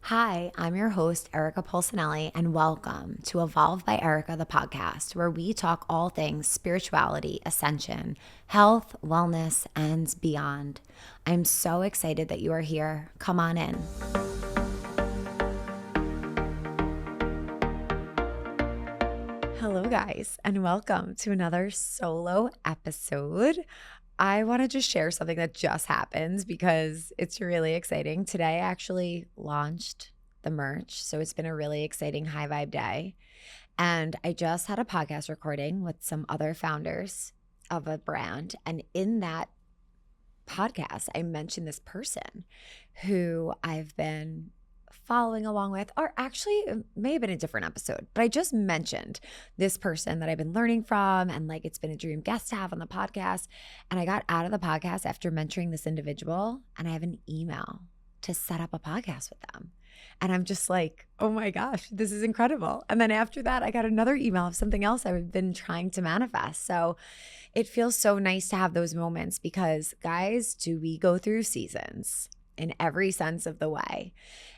Hi, I'm your host, Erica Polsinelli, and welcome to Evolve by Erica, the podcast, where we talk all things spirituality, ascension, health, wellness, and beyond. I'm so excited that you are here. Come on in. Hello, guys, and welcome to another solo episode. I want to just share something that just happened because it's really exciting. Today, I actually launched the merch. So it's been a really exciting high vibe day. And I just had a podcast recording with some other founders of a brand. And in that podcast, I mentioned this person who I've been following along with, or actually it may have been a different episode, but I just mentioned this person that I've been learning from, and like it's been a dream guest to have on the podcast. And I got out of the podcast after mentoring this individual, and I have an email to set up a podcast with them. And I'm just like, oh my gosh, this is incredible. And then after that, I got another email of something else I've been trying to manifest. So it feels so nice to have those moments because, guys, do we go through seasons in every sense of the way?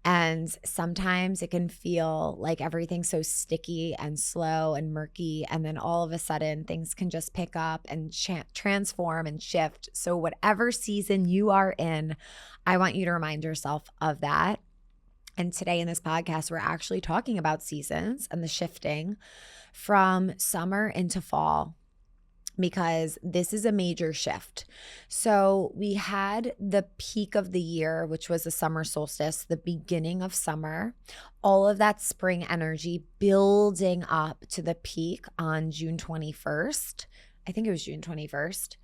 And sometimes it can feel like everything's so sticky and slow and murky. And then all of a sudden, things can just pick up and transform and shift. So, whatever season you are in, I want you to remind yourself of that. And today in this podcast, we're actually talking about seasons and the shifting from summer into fall, because this is a major shift. So we had the peak of the year, which was the summer solstice, the beginning of summer, all of that spring energy building up to the peak on June 21st. I think it was June 21st.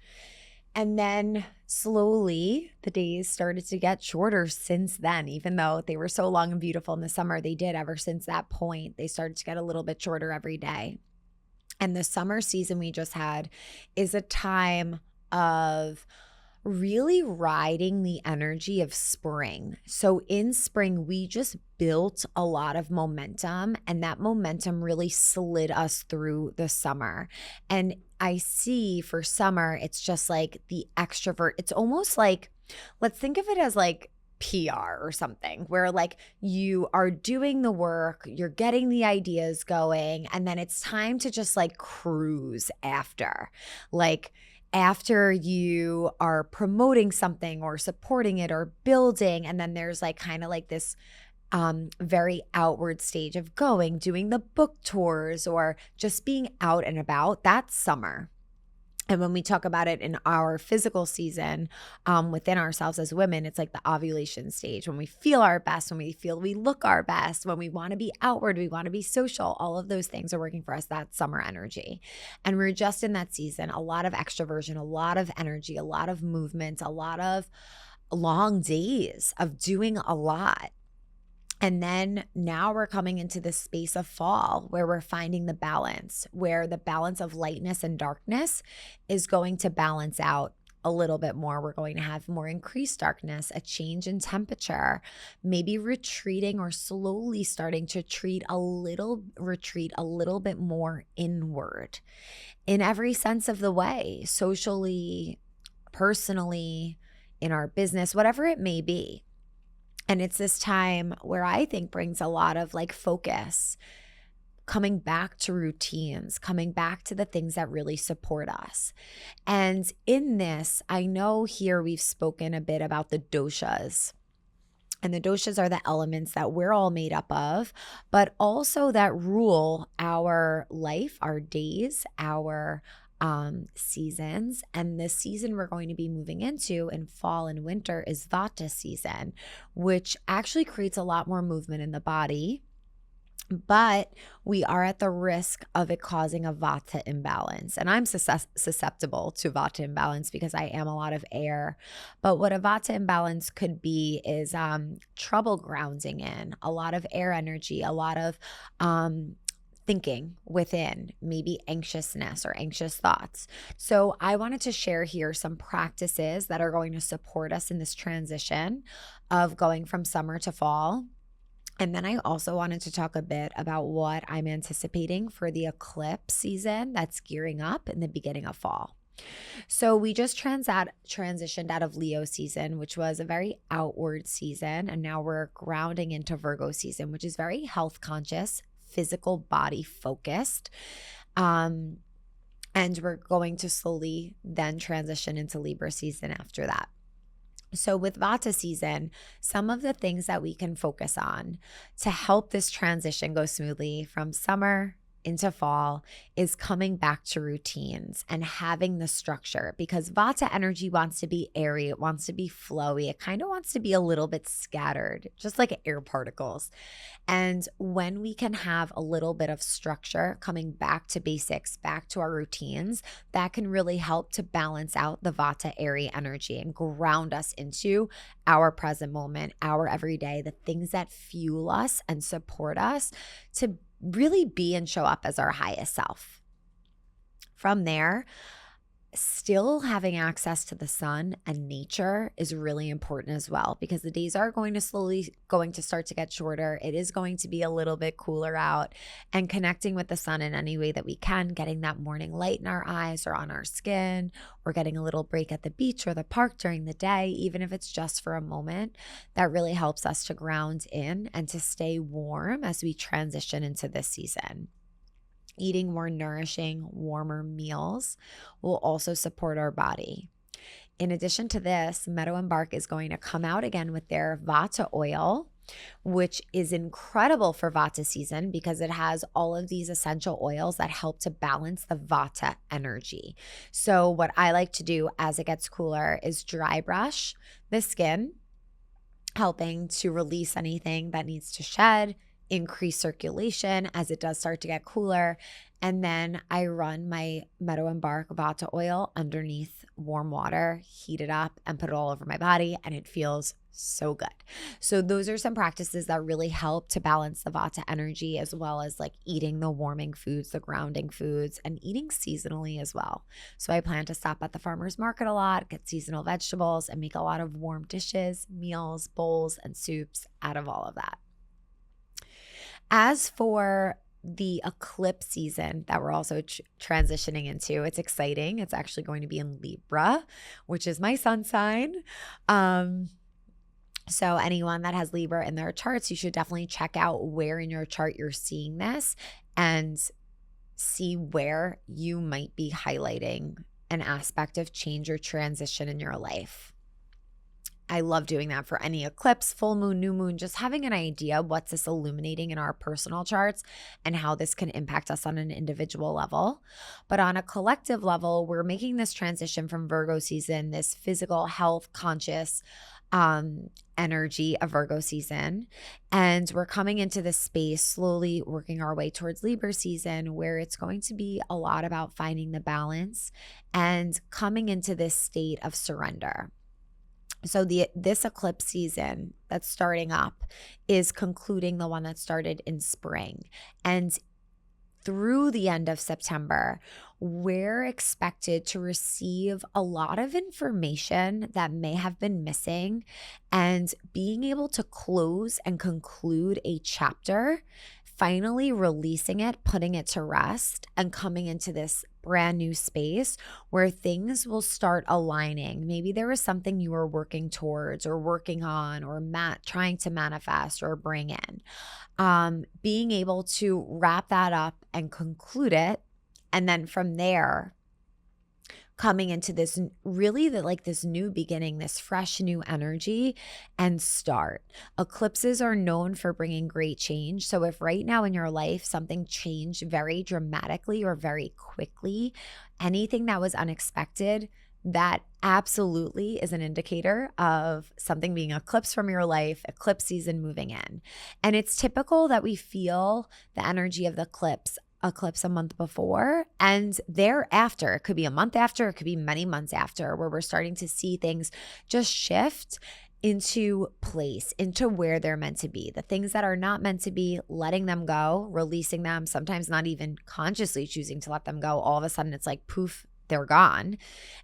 And then slowly the days started to get shorter since then, even though they were so long and beautiful in the summer, they did ever since that point. They started to get a little bit shorter every day. And the summer season we just had is a time of really riding the energy of spring. So in spring, we just built a lot of momentum, and that momentum really slid us through the summer. And I see for summer, it's just like the extrovert. It's almost like, let's think of it as like PR or something, where like you are doing the work, you're getting the ideas going, and then it's time to just like cruise after. Like after you are promoting something or supporting it or building, and then there's like kind of like this very outward stage of doing the book tours or just being out and about. That's summer. And when we talk about it in our physical season within ourselves as women, it's like the ovulation stage, when we feel our best, when we feel we look our best, when we want to be outward, we want to be social. All of those things are working for us. That's summer energy. And we're just in that season, a lot of extroversion, a lot of energy, a lot of movement, a lot of long days of doing a lot. And then now we're coming into this space of fall where we're finding the balance, where the balance of lightness and darkness is going to balance out a little bit more. We're going to have more increased darkness, a change in temperature, maybe retreating or slowly starting to retreat a little bit more inward in every sense of the way, socially, personally, in our business, whatever it may be. And it's this time where I think brings a lot of like focus, coming back to routines, coming back to the things that really support us. And in this, I know here we've spoken a bit about the doshas. And the doshas are the elements that we're all made up of, but also that rule our life, our days, our seasons. And the season we're going to be moving into in fall and winter is Vata season, which actually creates a lot more movement in the body. But we are at the risk of it causing a Vata imbalance. And I'm susceptible to Vata imbalance because I am a lot of air. But what a Vata imbalance could be is trouble grounding in, a lot of air energy, a lot of thinking within, maybe anxiousness or anxious thoughts. So I wanted to share here some practices that are going to support us in this transition of going from summer to fall. And then I also wanted to talk a bit about what I'm anticipating for the eclipse season that's gearing up in the beginning of fall. So we just transitioned out of Leo season, which was a very outward season. And now we're grounding into Virgo season, which is very health conscious, physical body focused. And we're going to slowly then transition into Libra season after that. So, with Vata season, some of the things that we can focus on to help this transition go smoothly from summer into fall is coming back to routines and having the structure, because Vata energy wants to be airy, it wants to be flowy, it kind of wants to be a little bit scattered, just like air particles. And when we can have a little bit of structure coming back to basics, back to our routines, that can really help to balance out the Vata airy energy and ground us into our present moment, our everyday, the things that fuel us and support us to really be and show up as our highest self. From there, still having access to the sun and nature is really important as well, because the days are going to start to get shorter. It is going to be a little bit cooler out, and connecting with the sun in any way that we can, getting that morning light in our eyes or on our skin, or getting a little break at the beach or the park during the day, even if it's just for a moment, that really helps us to ground in and to stay warm as we transition into this season. Eating more nourishing, warmer meals will also support our body. In addition to this, Meadow and Bark is going to come out again with their Vata oil, which is incredible for Vata season because it has all of these essential oils that help to balance the Vata energy. So what I like to do as it gets cooler is dry brush the skin, helping to release anything that needs to shed, increase circulation as it does start to get cooler. And then I run my Meadow and Bark Vata oil underneath warm water, heat it up, and put it all over my body, and it feels so good. So those are some practices that really help to balance the Vata energy, as well as like eating the warming foods, the grounding foods, and eating seasonally as well. So I plan to stop at the farmer's market a lot, get seasonal vegetables, and make a lot of warm dishes, meals, bowls, and soups out of all of that. As for the eclipse season that we're also transitioning into, it's exciting. It's actually going to be in Libra, which is my sun sign. So anyone that has Libra in their charts, you should definitely check out where in your chart you're seeing this and see where you might be highlighting an aspect of change or transition in your life. I love doing that for any eclipse, full moon, new moon, just having an idea what's this illuminating in our personal charts and how this can impact us on an individual level. But on a collective level, we're making this transition from Virgo season, this physical health conscious energy of Virgo season. And we're coming into this space, slowly working our way towards Libra season, where it's going to be a lot about finding the balance and coming into this state of surrender. So this eclipse season that's starting up is concluding the one that started in spring. And through the end of September, we're expected to receive a lot of information that may have been missing, and being able to close and conclude a chapter, finally releasing it, putting it to rest, and coming into this brand new space where things will start aligning. Maybe there was something you were working towards or working on or trying to manifest or bring in. Being able to wrap that up and conclude it, and then from there, coming into this really this new beginning, this fresh new energy and start. Eclipses are known for bringing great change. So if right now in your life something changed very dramatically or very quickly, anything that was unexpected, that absolutely is an indicator of something being eclipsed from your life, eclipse season moving in. And it's typical that we feel the energy of the eclipse a month before and thereafter. It could be a month after, it could be many months after, where we're starting to see things just shift into place, into where they're meant to be. The things that are not meant to be, letting them go, releasing them, sometimes not even consciously choosing to let them go. All of a sudden it's like poof, they're gone.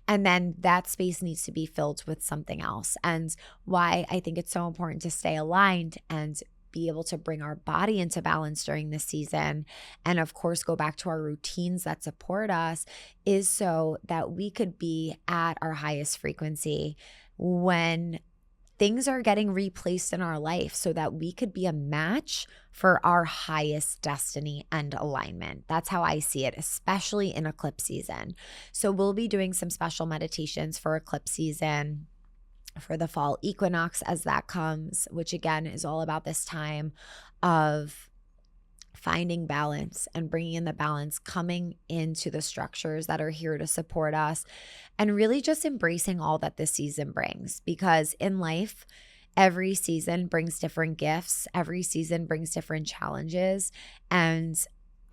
And then that space needs to be filled with something else. And why I think it's so important to stay aligned and be able to bring our body into balance during this season, and of course, go back to our routines that support us, is so that we could be at our highest frequency when things are getting replaced in our life, so that we could be a match for our highest destiny and alignment. That's how I see it, especially in eclipse season. So we'll be doing some special meditations for eclipse season, for the fall equinox as that comes, which again is all about this time of finding balance and bringing in the balance, coming into the structures that are here to support us, and really just embracing all that this season brings. Because in life, every season brings different gifts, every season brings different challenges. And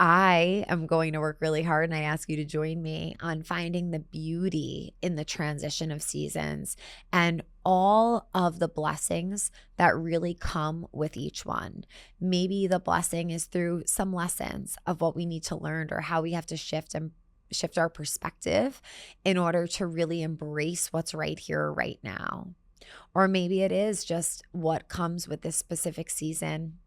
I am going to work really hard, and I ask you to join me on finding the beauty in the transition of seasons and all of the blessings that really come with each one. Maybe the blessing is through some lessons of what we need to learn, or how we have to shift our perspective in order to really embrace what's right here, right now. Or maybe it is just what comes with this specific season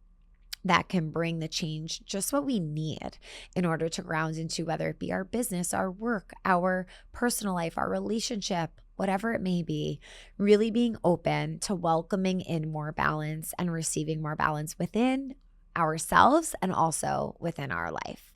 that can bring the change, just what we need in order to ground into, whether it be our business, our work, our personal life, our relationship, whatever it may be. Really being open to welcoming in more balance and receiving more balance within ourselves and also within our life.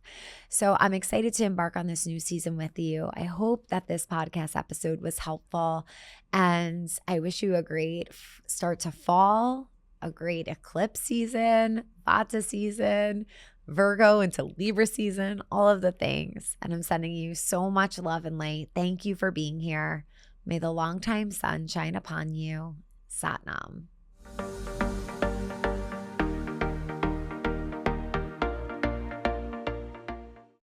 So I'm excited to embark on this new season with you. I hope that this podcast episode was helpful, and I wish you a great start to fall, a great eclipse season, Vata season, Virgo into Libra season, all of the things. And I'm sending you so much love and light. Thank you for being here. May the longtime sun shine upon you. Satnam.